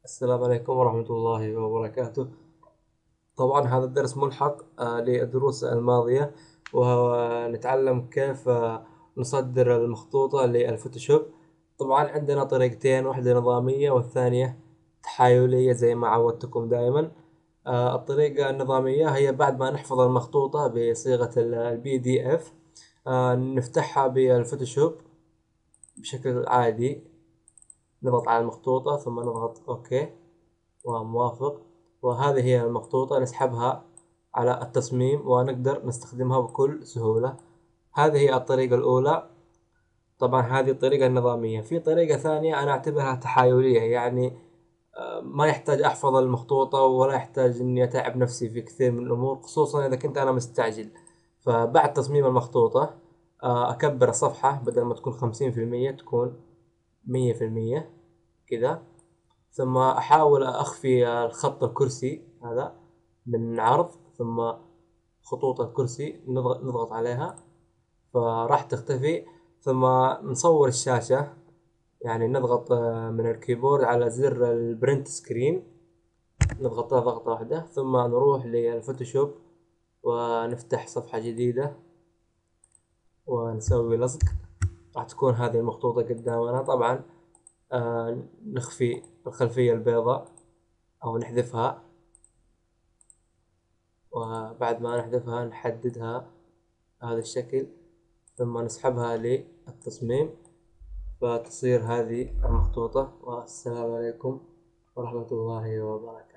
السلام عليكم ورحمة الله وبركاته. طبعا هذا الدرس ملحق للدروس الماضية، وهو نتعلم كيف نصدر المخطوطة للفوتوشوب. طبعا عندنا طريقتين، واحدة نظامية والثانية تحايلية زي ما عودتكم دائما. الطريقة النظامية هي بعد ما نحفظ المخطوطة بصيغة PDF، نفتحها بالفوتوشوب بشكل عادي. نضغط على المخطوطة ثم نضغط OK وموافق، وهذه هي المخطوطة نسحبها على التصميم ونقدر نستخدمها بكل سهولة. هذه هي الطريقة الأولى. طبعا هذه الطريقة النظامية. في طريقة ثانية أنا أعتبرها تحايلية، يعني ما يحتاج أحفظ المخطوطة ولا يحتاج إني أتعب نفسي في كثير من الأمور، خصوصا إذا كنت أنا مستعجل. فبعد تصميم المخطوطة أكبر الصفحة، بدل ما تكون 50% تكون 100% كذا. ثم أحاول أخفي الخط الكرسي هذا من عرض، ثم خطوط الكرسي نضغط عليها فراح تختفي. ثم نصور الشاشة، يعني نضغط من الكيبورد على زر البرنت سكرين، نضغطها ضغطة واحدة ثم نروح للفوتوشوب ونفتح صفحة جديدة ونسوي لصق. راح تكون هذه المخطوطة قدامنا. طبعا نخفي الخلفية البيضاء أو نحذفها، وبعد ما نحذفها نحددها هذا الشكل ثم نسحبها للتصميم فتصير هذه المخطوطة. والسلام عليكم ورحمة الله وبركاته.